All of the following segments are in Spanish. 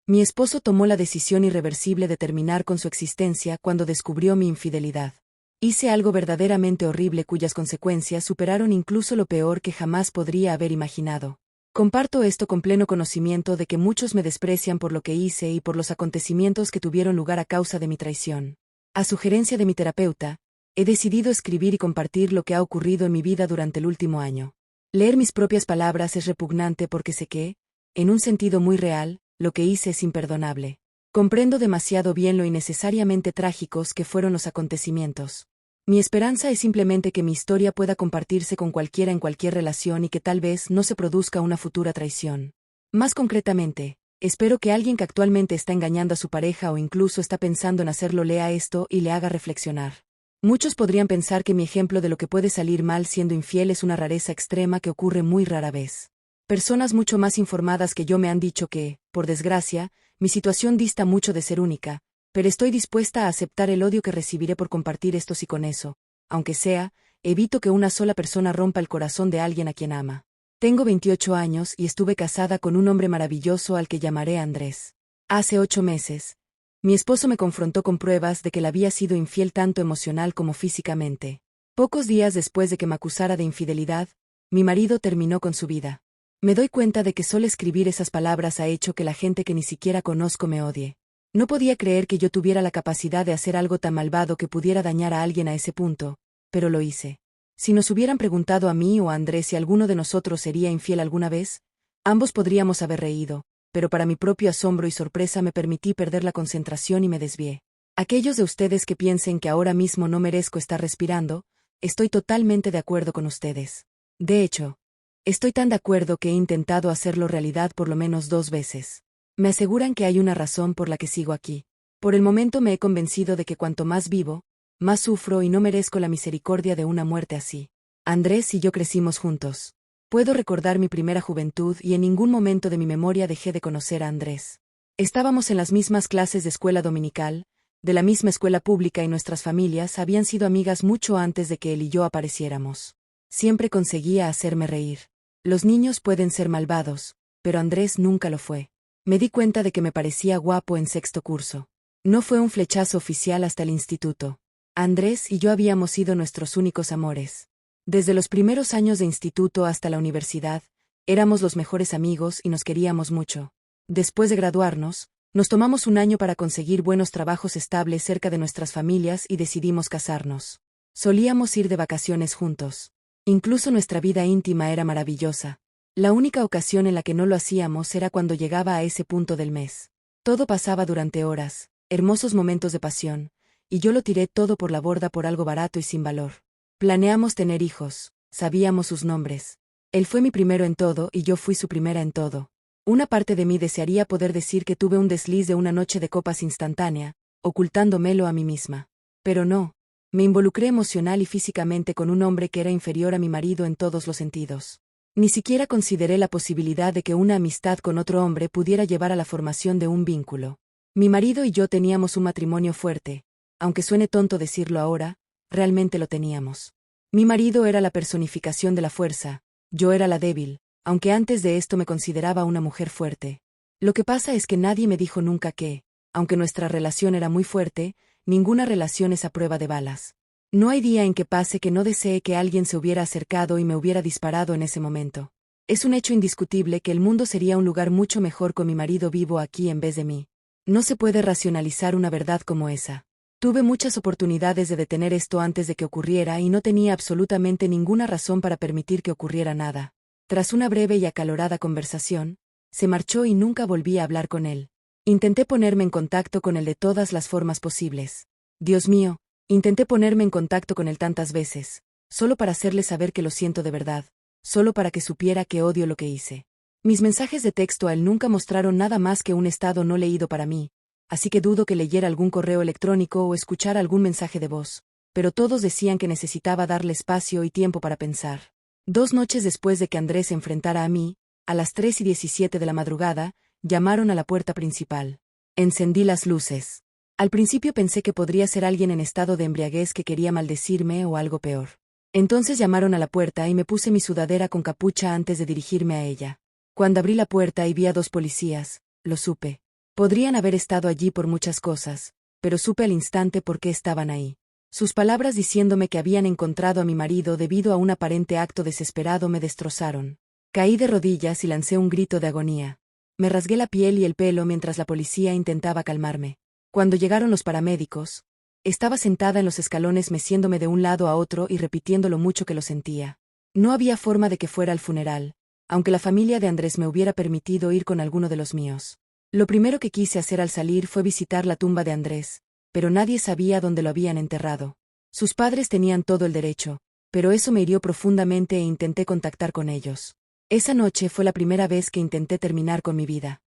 Mi esposo tomó la decisión irreversible de terminar con su existencia cuando descubrió mi infidelidad. Hice algo verdaderamente horrible cuyas consecuencias superaron incluso lo peor que jamás podría haber imaginado. Comparto esto con pleno conocimiento de que muchos me desprecian por lo que hice y por los acontecimientos que tuvieron lugar a causa de mi traición. A sugerencia de mi terapeuta, he decidido escribir y compartir lo que ha ocurrido en mi vida durante el último año. Leer mis propias palabras es repugnante porque sé que, en un sentido muy real, lo que hice es imperdonable. Comprendo demasiado bien lo innecesariamente trágicos que fueron los acontecimientos. Mi esperanza es simplemente que mi historia pueda compartirse con cualquiera en cualquier relación y que tal vez no se produzca una futura traición. Más concretamente, espero que alguien que actualmente está engañando a su pareja o incluso está pensando en hacerlo lea esto y le haga reflexionar. Muchos podrían pensar que mi ejemplo de lo que puede salir mal siendo infiel es una rareza extrema que ocurre muy rara vez. Personas mucho más informadas que yo me han dicho que, por desgracia, mi situación dista mucho de ser única, pero estoy dispuesta a aceptar el odio que recibiré por compartir esto si con eso, aunque sea, evito que una sola persona rompa el corazón de alguien a quien ama. Tengo 28 años y estuve casada con un hombre maravilloso al que llamaré Andrés. Hace 8 meses, mi esposo me confrontó con pruebas de que le había sido infiel tanto emocional como físicamente. Pocos días después de que me acusara de infidelidad, mi marido terminó con su vida. Me doy cuenta de que solo escribir esas palabras ha hecho que la gente que ni siquiera conozco me odie. No podía creer que yo tuviera la capacidad de hacer algo tan malvado que pudiera dañar a alguien a ese punto, pero lo hice. Si nos hubieran preguntado a mí o a Andrés si alguno de nosotros sería infiel alguna vez, ambos podríamos haber reído, pero para mi propio asombro y sorpresa me permití perder la concentración y me desvié. Aquellos de ustedes que piensen que ahora mismo no merezco estar respirando, estoy totalmente de acuerdo con ustedes. De hecho, estoy tan de acuerdo que he intentado hacerlo realidad por lo menos 2 veces. Me aseguran que hay una razón por la que sigo aquí. Por el momento me he convencido de que cuanto más vivo, más sufro y no merezco la misericordia de una muerte así. Andrés y yo crecimos juntos. Puedo recordar mi primera juventud y en ningún momento de mi memoria dejé de conocer a Andrés. Estábamos en las mismas clases de escuela dominical, de la misma escuela pública y nuestras familias habían sido amigas mucho antes de que él y yo apareciéramos. Siempre conseguía hacerme reír. Los niños pueden ser malvados, pero Andrés nunca lo fue. Me di cuenta de que me parecía guapo en 6º curso. No fue un flechazo oficial hasta el instituto. Andrés y yo habíamos sido nuestros únicos amores. Desde los primeros años de instituto hasta la universidad, éramos los mejores amigos y nos queríamos mucho. Después de graduarnos, nos tomamos un año para conseguir buenos trabajos estables cerca de nuestras familias y decidimos casarnos. Solíamos ir de vacaciones juntos. Incluso nuestra vida íntima era maravillosa. La única ocasión en la que no lo hacíamos era cuando llegaba a ese punto del mes. Todo pasaba durante horas, hermosos momentos de pasión, y yo lo tiré todo por la borda por algo barato y sin valor. Planeamos tener hijos, sabíamos sus nombres. Él fue mi primero en todo y yo fui su primera en todo. Una parte de mí desearía poder decir que tuve un desliz de una noche de copas instantánea, ocultándomelo a mí misma. Pero no. Me involucré emocional y físicamente con un hombre que era inferior a mi marido en todos los sentidos. Ni siquiera consideré la posibilidad de que una amistad con otro hombre pudiera llevar a la formación de un vínculo. Mi marido y yo teníamos un matrimonio fuerte. Aunque suene tonto decirlo ahora, realmente lo teníamos. Mi marido era la personificación de la fuerza, yo era la débil, aunque antes de esto me consideraba una mujer fuerte. Lo que pasa es que nadie me dijo nunca que, aunque nuestra relación era muy fuerte, ninguna relación es a prueba de balas. No hay día en que pase que no desee que alguien se hubiera acercado y me hubiera disparado en ese momento. Es un hecho indiscutible que el mundo sería un lugar mucho mejor con mi marido vivo aquí en vez de mí. No se puede racionalizar una verdad como esa. Tuve muchas oportunidades de detener esto antes de que ocurriera y no tenía absolutamente ninguna razón para permitir que ocurriera nada. Tras una breve y acalorada conversación, se marchó y nunca volví a hablar con él. Intenté ponerme en contacto con él de todas las formas posibles. Dios mío, intenté ponerme en contacto con él tantas veces, solo para hacerle saber que lo siento de verdad, solo para que supiera que odio lo que hice. Mis mensajes de texto a él nunca mostraron nada más que un estado no leído para mí, así que dudo que leyera algún correo electrónico o escuchara algún mensaje de voz, pero todos decían que necesitaba darle espacio y tiempo para pensar. 2 noches después de que Andrés se enfrentara a mí, a las 3:17 de la madrugada, llamaron a la puerta principal. Encendí las luces. Al principio pensé que podría ser alguien en estado de embriaguez que quería maldecirme o algo peor. Entonces llamaron a la puerta y me puse mi sudadera con capucha antes de dirigirme a ella. Cuando abrí la puerta y vi a 2 policías, lo supe. Podrían haber estado allí por muchas cosas, pero supe al instante por qué estaban ahí. Sus palabras diciéndome que habían encontrado a mi marido debido a un aparente acto desesperado me destrozaron. Caí de rodillas y lancé un grito de agonía. Me rasgué la piel y el pelo mientras la policía intentaba calmarme. Cuando llegaron los paramédicos, estaba sentada en los escalones meciéndome de un lado a otro y repitiendo lo mucho que lo sentía. No había forma de que fuera al funeral, aunque la familia de Andrés me hubiera permitido ir con alguno de los míos. Lo primero que quise hacer al salir fue visitar la tumba de Andrés, pero nadie sabía dónde lo habían enterrado. Sus padres tenían todo el derecho, pero eso me hirió profundamente e intenté contactar con ellos. Esa noche fue la primera vez que intenté terminar con mi vida.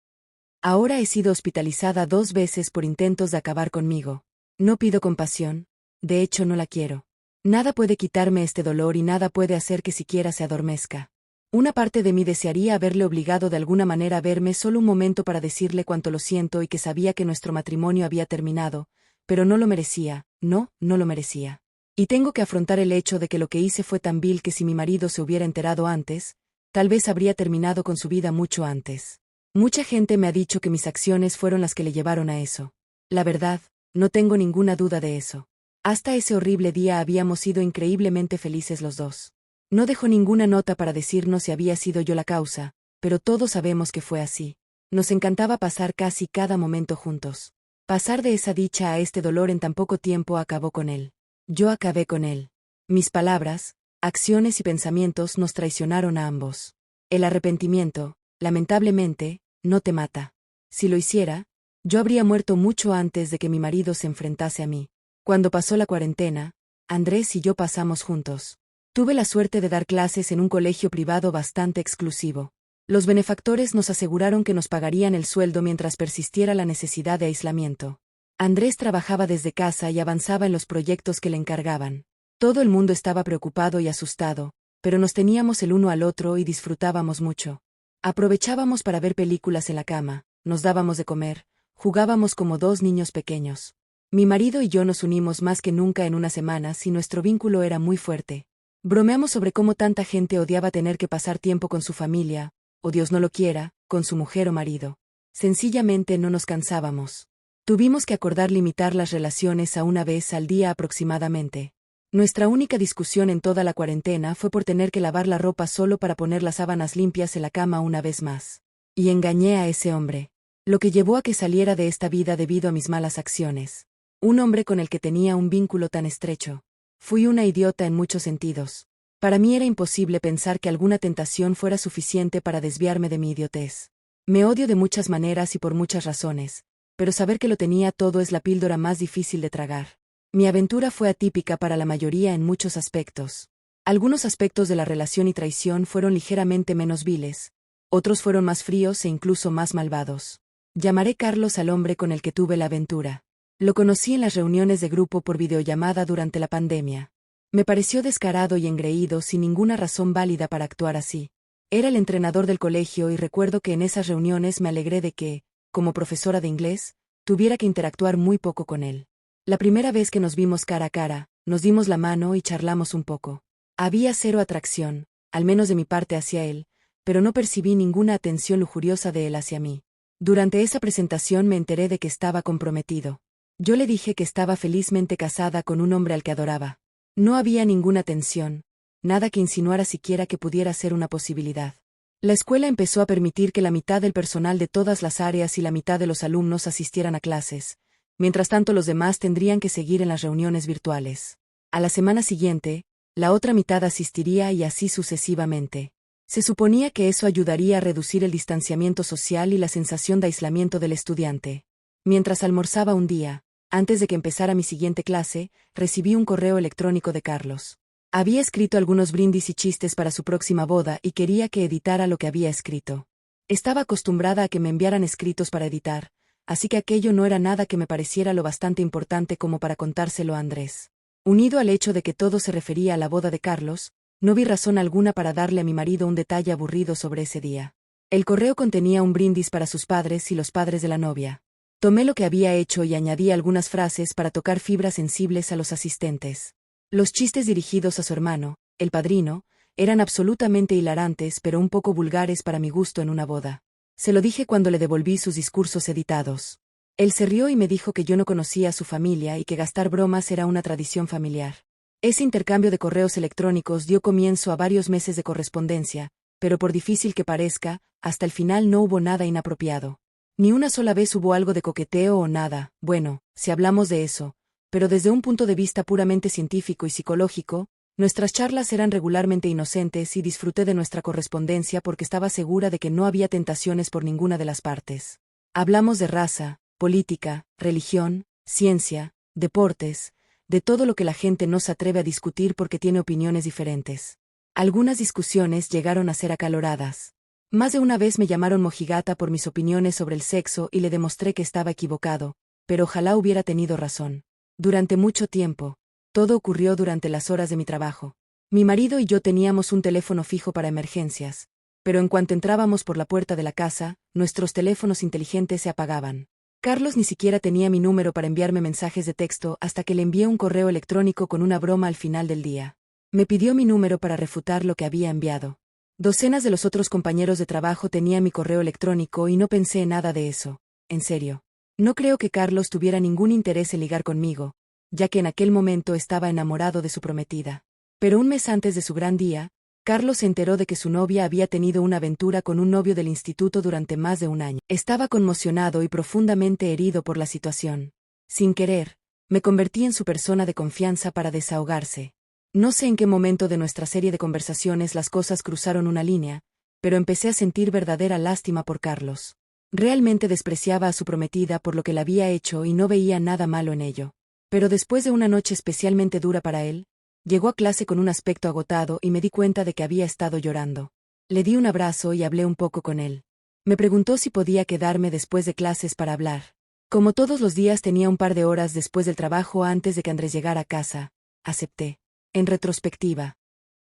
Ahora he sido hospitalizada 2 veces por intentos de acabar conmigo. No pido compasión, de hecho no la quiero. Nada puede quitarme este dolor y nada puede hacer que siquiera se adormezca. Una parte de mí desearía haberle obligado de alguna manera a verme solo un momento para decirle cuánto lo siento y que sabía que nuestro matrimonio había terminado, pero no lo merecía, no lo merecía. Y tengo que afrontar el hecho de que lo que hice fue tan vil que si mi marido se hubiera enterado antes, tal vez habría terminado con su vida mucho antes. Mucha gente me ha dicho que mis acciones fueron las que le llevaron a eso. La verdad, no tengo ninguna duda de eso. Hasta ese horrible día habíamos sido increíblemente felices los dos. No dejó ninguna nota para decirnos si había sido yo la causa, pero todos sabemos que fue así. Nos encantaba pasar casi cada momento juntos. Pasar de esa dicha a este dolor en tan poco tiempo acabó con él. Yo acabé con él. Mis palabras, acciones y pensamientos nos traicionaron a ambos. El arrepentimiento, lamentablemente, no te mata. Si lo hiciera, yo habría muerto mucho antes de que mi marido se enfrentase a mí. Cuando pasó la cuarentena, Andrés y yo pasamos juntos. Tuve la suerte de dar clases en un colegio privado bastante exclusivo. Los benefactores nos aseguraron que nos pagarían el sueldo mientras persistiera la necesidad de aislamiento. Andrés trabajaba desde casa y avanzaba en los proyectos que le encargaban. Todo el mundo estaba preocupado y asustado, pero nos teníamos el uno al otro y disfrutábamos mucho. Aprovechábamos para ver películas en la cama, nos dábamos de comer, jugábamos como 2 niños pequeños. Mi marido y yo nos unimos más que nunca en unas semanas y nuestro vínculo era muy fuerte. Bromeamos sobre cómo tanta gente odiaba tener que pasar tiempo con su familia, o Dios no lo quiera, con su mujer o marido. Sencillamente no nos cansábamos. Tuvimos que acordar limitar las relaciones a una vez al día aproximadamente. Nuestra única discusión en toda la cuarentena fue por tener que lavar la ropa solo para poner las sábanas limpias en la cama una vez más. Y engañé a ese hombre. Lo que llevó a que saliera de esta vida debido a mis malas acciones. Un hombre con el que tenía un vínculo tan estrecho. Fui una idiota en muchos sentidos. Para mí era imposible pensar que alguna tentación fuera suficiente para desviarme de mi idiotez. Me odio de muchas maneras y por muchas razones, pero saber que lo tenía todo es la píldora más difícil de tragar. Mi aventura fue atípica para la mayoría en muchos aspectos. Algunos aspectos de la relación y traición fueron ligeramente menos viles, otros fueron más fríos e incluso más malvados. Llamaré Carlos al hombre con el que tuve la aventura. Lo conocí en las reuniones de grupo por videollamada durante la pandemia. Me pareció descarado y engreído sin ninguna razón válida para actuar así. Era el entrenador del colegio y recuerdo que en esas reuniones me alegré de que, como profesora de inglés, tuviera que interactuar muy poco con él. La primera vez que nos vimos cara a cara, nos dimos la mano y charlamos un poco. Había cero atracción, al menos de mi parte hacia él, pero no percibí ninguna atención lujuriosa de él hacia mí. Durante esa presentación me enteré de que estaba comprometido. Yo le dije que estaba felizmente casada con un hombre al que adoraba. No había ninguna tensión, nada que insinuara siquiera que pudiera ser una posibilidad. La escuela empezó a permitir que la mitad del personal de todas las áreas y la mitad de los alumnos asistieran a clases. Mientras tanto los demás tendrían que seguir en las reuniones virtuales. A la semana siguiente, la otra mitad asistiría y así sucesivamente. Se suponía que eso ayudaría a reducir el distanciamiento social y la sensación de aislamiento del estudiante. Mientras almorzaba un día, antes de que empezara mi siguiente clase, recibí un correo electrónico de Carlos. Había escrito algunos brindis y chistes para su próxima boda y quería que editara lo que había escrito. Estaba acostumbrada a que me enviaran escritos para editar, así que aquello no era nada que me pareciera lo bastante importante como para contárselo a Andrés. Unido al hecho de que todo se refería a la boda de Carlos, no vi razón alguna para darle a mi marido un detalle aburrido sobre ese día. El correo contenía un brindis para sus padres y los padres de la novia. Tomé lo que había hecho y añadí algunas frases para tocar fibras sensibles a los asistentes. Los chistes dirigidos a su hermano, el padrino, eran absolutamente hilarantes pero un poco vulgares para mi gusto en una boda. Se lo dije cuando le devolví sus discursos editados. Él se rió y me dijo que yo no conocía a su familia y que gastar bromas era una tradición familiar. Ese intercambio de correos electrónicos dio comienzo a varios meses de correspondencia, pero por difícil que parezca, hasta el final no hubo nada inapropiado. Ni una sola vez hubo algo de coqueteo o nada, bueno, si hablamos de eso, pero desde un punto de vista puramente científico y psicológico, nuestras charlas eran regularmente inocentes y disfruté de nuestra correspondencia porque estaba segura de que no había tentaciones por ninguna de las partes. Hablamos de raza, política, religión, ciencia, deportes, de todo lo que la gente no se atreve a discutir porque tiene opiniones diferentes. Algunas discusiones llegaron a ser acaloradas. Más de una vez me llamaron mojigata por mis opiniones sobre el sexo y le demostré que estaba equivocado, pero ojalá hubiera tenido razón. Durante mucho tiempo, todo ocurrió durante las horas de mi trabajo. Mi marido y yo teníamos un teléfono fijo para emergencias, pero en cuanto entrábamos por la puerta de la casa, nuestros teléfonos inteligentes se apagaban. Carlos ni siquiera tenía mi número para enviarme mensajes de texto hasta que le envié un correo electrónico con una broma al final del día. Me pidió mi número para refutar lo que había enviado. Docenas de los otros compañeros de trabajo tenían mi correo electrónico y no pensé en nada de eso. En serio. No creo que Carlos tuviera ningún interés en ligar conmigo, ya que en aquel momento estaba enamorado de su prometida. Pero un mes antes de su gran día, Carlos se enteró de que su novia había tenido una aventura con un novio del instituto durante más de un año. Estaba conmocionado y profundamente herido por la situación. Sin querer, me convertí en su persona de confianza para desahogarse. No sé en qué momento de nuestra serie de conversaciones las cosas cruzaron una línea, pero empecé a sentir verdadera lástima por Carlos. Realmente despreciaba a su prometida por lo que la había hecho y no veía nada malo en ello. Pero después de una noche especialmente dura para él, llegó a clase con un aspecto agotado y me di cuenta de que había estado llorando. Le di un abrazo y hablé un poco con él. Me preguntó si podía quedarme después de clases para hablar. Como todos los días tenía un par de horas después del trabajo antes de que Andrés llegara a casa, acepté. En retrospectiva,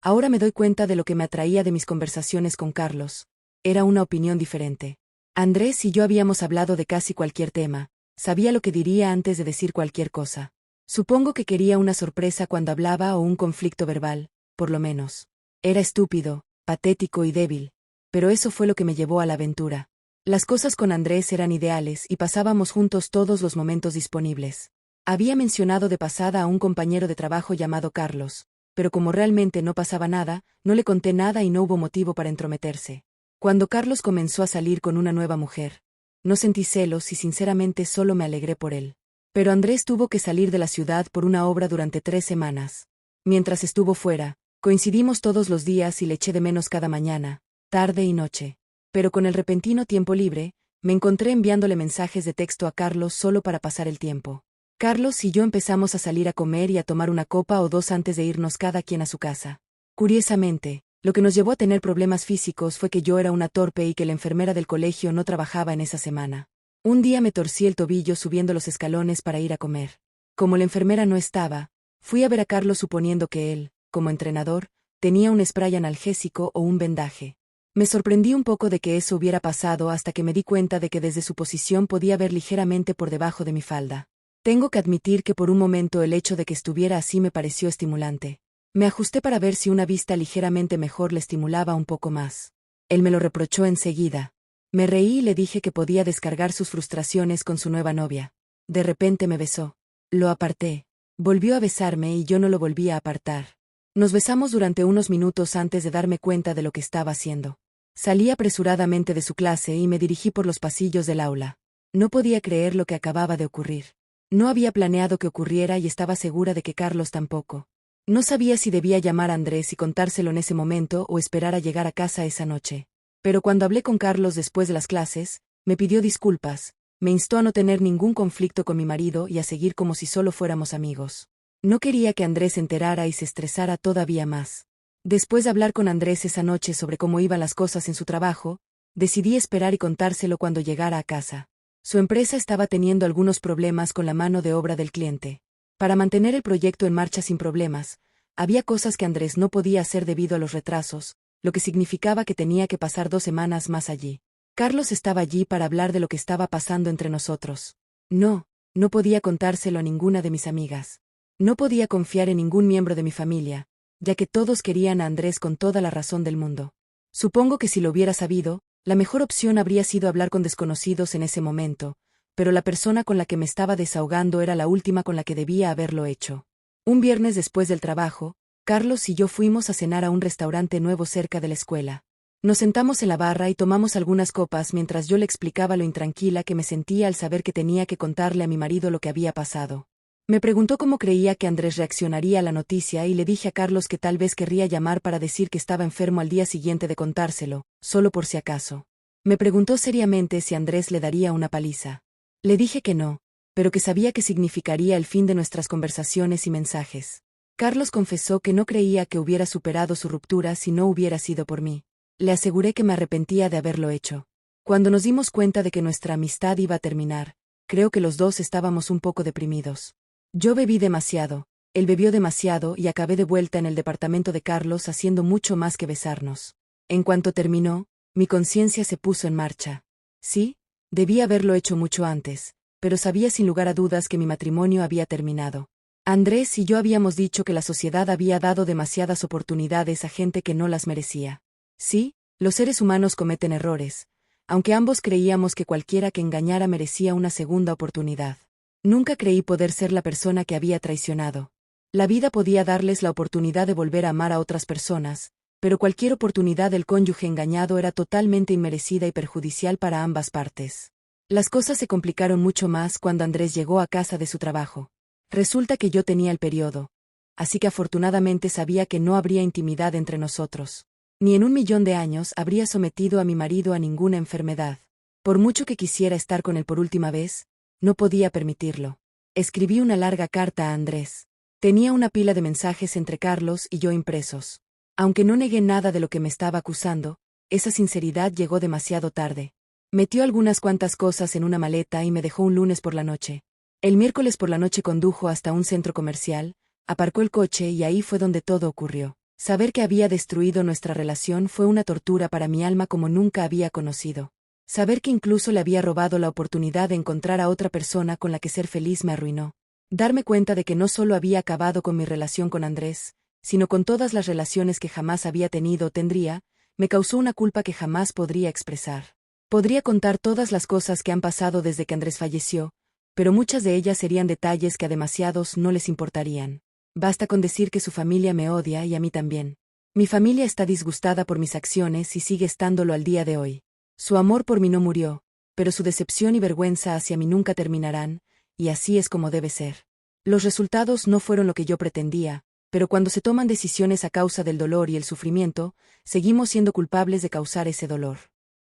ahora me doy cuenta de lo que me atraía de mis conversaciones con Carlos. Era una opinión diferente. Andrés y yo habíamos hablado de casi cualquier tema, sabía lo que diría antes de decir cualquier cosa. Supongo que quería una sorpresa cuando hablaba o un conflicto verbal, por lo menos. Era estúpido, patético y débil, pero eso fue lo que me llevó a la aventura. Las cosas con Andrés eran ideales y pasábamos juntos todos los momentos disponibles. Había mencionado de pasada a un compañero de trabajo llamado Carlos, pero como realmente no pasaba nada, no le conté nada y no hubo motivo para entrometerse. Cuando Carlos comenzó a salir con una nueva mujer, no sentí celos y sinceramente solo me alegré por él. Pero Andrés tuvo que salir de la ciudad por una obra durante 3 semanas. Mientras estuvo fuera, coincidimos todos los días y le eché de menos cada mañana, tarde y noche. Pero con el repentino tiempo libre, me encontré enviándole mensajes de texto a Carlos solo para pasar el tiempo. Carlos y yo empezamos a salir a comer y a tomar una copa o dos antes de irnos cada quien a su casa. Curiosamente, lo que nos llevó a tener problemas físicos fue que yo era una torpe y que la enfermera del colegio no trabajaba en esa semana. Un día me torcí el tobillo subiendo los escalones para ir a comer. Como la enfermera no estaba, fui a ver a Carlos suponiendo que él, como entrenador, tenía un spray analgésico o un vendaje. Me sorprendí un poco de que eso hubiera pasado hasta que me di cuenta de que desde su posición podía ver ligeramente por debajo de mi falda. Tengo que admitir que por un momento el hecho de que estuviera así me pareció estimulante. Me ajusté para ver si una vista ligeramente mejor le estimulaba un poco más. Él me lo reprochó enseguida. Me reí y le dije que podía descargar sus frustraciones con su nueva novia. De repente me besó. Lo aparté. Volvió a besarme y yo no lo volví a apartar. Nos besamos durante unos minutos antes de darme cuenta de lo que estaba haciendo. Salí apresuradamente de su clase y me dirigí por los pasillos del aula. No podía creer lo que acababa de ocurrir. No había planeado que ocurriera y estaba segura de que Carlos tampoco. No sabía si debía llamar a Andrés y contárselo en ese momento o esperar a llegar a casa esa noche. Pero cuando hablé con Carlos después de las clases, me pidió disculpas, me instó a no tener ningún conflicto con mi marido y a seguir como si solo fuéramos amigos. No quería que Andrés se enterara y se estresara todavía más. Después de hablar con Andrés esa noche sobre cómo iban las cosas en su trabajo, decidí esperar y contárselo cuando llegara a casa. Su empresa estaba teniendo algunos problemas con la mano de obra del cliente. Para mantener el proyecto en marcha sin problemas, había cosas que Andrés no podía hacer debido a los retrasos, lo que significaba que tenía que pasar 2 semanas más allí. Carlos estaba allí para hablar de lo que estaba pasando entre nosotros. No podía contárselo a ninguna de mis amigas. No podía confiar en ningún miembro de mi familia, ya que todos querían a Andrés con toda la razón del mundo. Supongo que si lo hubiera sabido, La mejor opción habría sido hablar con desconocidos en ese momento, pero la persona con la que me estaba desahogando era la última con la que debía haberlo hecho. Un viernes después del trabajo, Carlos y yo fuimos a cenar a un restaurante nuevo cerca de la escuela. Nos sentamos en la barra y tomamos algunas copas mientras yo le explicaba lo intranquila que me sentía al saber que tenía que contarle a mi marido lo que había pasado. Me preguntó cómo creía que Andrés reaccionaría a la noticia y le dije a Carlos que tal vez querría llamar para decir que estaba enfermo al día siguiente de contárselo, solo por si acaso. Me preguntó seriamente si Andrés le daría una paliza. Le dije que no, pero que sabía que significaría el fin de nuestras conversaciones y mensajes. Carlos confesó que no creía que hubiera superado su ruptura si no hubiera sido por mí. Le aseguré que me arrepentía de haberlo hecho. Cuando nos dimos cuenta de que nuestra amistad iba a terminar, creo que los dos estábamos un poco deprimidos. Yo bebí demasiado, él bebió demasiado y acabé de vuelta en el departamento de Carlos haciendo mucho más que besarnos. En cuanto terminó, mi conciencia se puso en marcha. Sí, debía haberlo hecho mucho antes, pero sabía sin lugar a dudas que mi matrimonio había terminado. Andrés y yo habíamos dicho que la sociedad había dado demasiadas oportunidades a gente que no las merecía. Sí, los seres humanos cometen errores, aunque ambos creíamos que cualquiera que engañara merecía una segunda oportunidad. Nunca creí poder ser la persona que había traicionado. La vida podía darles la oportunidad de volver a amar a otras personas, pero cualquier oportunidad del cónyuge engañado era totalmente inmerecida y perjudicial para ambas partes. Las cosas se complicaron mucho más cuando Andrés llegó a casa de su trabajo. Resulta que yo tenía el periodo, así que afortunadamente sabía que no habría intimidad entre nosotros. Ni en 1.000.000 de años habría sometido a mi marido a ninguna enfermedad. Por mucho que quisiera estar con él por última vez, no podía permitirlo. Escribí una larga carta a Andrés. Tenía una pila de mensajes entre Carlos y yo impresos. Aunque no negué nada de lo que me estaba acusando, esa sinceridad llegó demasiado tarde. Metió algunas cuantas cosas en una maleta y me dejó un lunes por la noche. El miércoles por la noche condujo hasta un centro comercial, aparcó el coche y ahí fue donde todo ocurrió. Saber que había destruido nuestra relación fue una tortura para mi alma como nunca había conocido. Saber que incluso le había robado la oportunidad de encontrar a otra persona con la que ser feliz me arruinó. Darme cuenta de que no solo había acabado con mi relación con Andrés, sino con todas las relaciones que jamás había tenido o tendría, me causó una culpa que jamás podría expresar. Podría contar todas las cosas que han pasado desde que Andrés falleció, pero muchas de ellas serían detalles que a demasiados no les importarían. Basta con decir que su familia me odia y a mí también. Mi familia está disgustada por mis acciones y sigue estándolo al día de hoy. Su amor por mí no murió, pero su decepción y vergüenza hacia mí nunca terminarán, y así es como debe ser. Los resultados no fueron lo que yo pretendía, pero cuando se toman decisiones a causa del dolor y el sufrimiento, seguimos siendo culpables de causar ese dolor.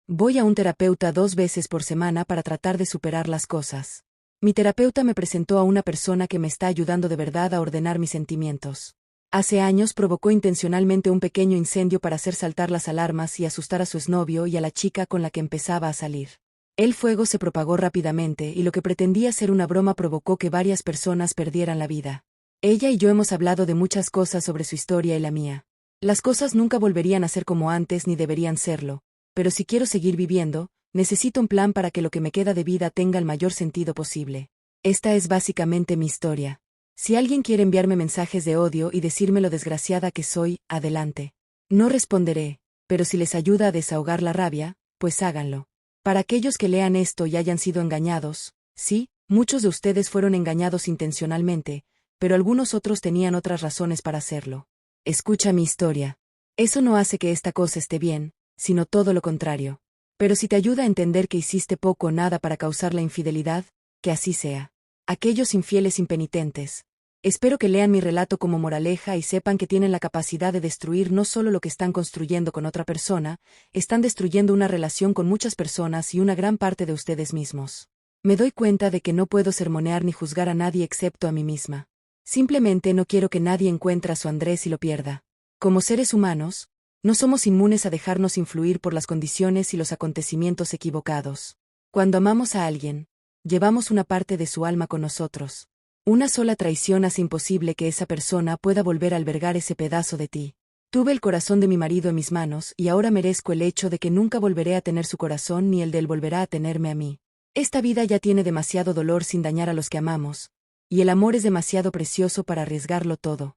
Voy a un terapeuta 2 veces por semana para tratar de superar las cosas. Mi terapeuta me presentó a una persona que me está ayudando de verdad a ordenar mis sentimientos. Hace años provocó intencionalmente un pequeño incendio para hacer saltar las alarmas y asustar a su exnovio y a la chica con la que empezaba a salir. El fuego se propagó rápidamente y lo que pretendía ser una broma provocó que varias personas perdieran la vida. Ella y yo hemos hablado de muchas cosas sobre su historia y la mía. Las cosas nunca volverían a ser como antes ni deberían serlo, pero si quiero seguir viviendo, necesito un plan para que lo que me queda de vida tenga el mayor sentido posible. Esta es básicamente mi historia. Si alguien quiere enviarme mensajes de odio y decirme lo desgraciada que soy, adelante. No responderé, pero si les ayuda a desahogar la rabia, pues háganlo. Para aquellos que lean esto y hayan sido engañados, sí, muchos de ustedes fueron engañados intencionalmente, pero algunos otros tenían otras razones para hacerlo. Escucha mi historia. Eso no hace que esta cosa esté bien, sino todo lo contrario. Pero si te ayuda a entender que hiciste poco o nada para causar la infidelidad, que así sea. Aquellos infieles impenitentes. Espero que lean mi relato como moraleja y sepan que tienen la capacidad de destruir no solo lo que están construyendo con otra persona, están destruyendo una relación con muchas personas y una gran parte de ustedes mismos. Me doy cuenta de que no puedo sermonear ni juzgar a nadie excepto a mí misma. Simplemente no quiero que nadie encuentre a su Andrés y lo pierda. Como seres humanos, no somos inmunes a dejarnos influir por las condiciones y los acontecimientos equivocados. Cuando amamos a alguien, llevamos una parte de su alma con nosotros. Una sola traición hace imposible que esa persona pueda volver a albergar ese pedazo de ti. Tuve el corazón de mi marido en mis manos y ahora merezco el hecho de que nunca volveré a tener su corazón ni el de él volverá a tenerme a mí. Esta vida ya tiene demasiado dolor sin dañar a los que amamos, y el amor es demasiado precioso para arriesgarlo todo.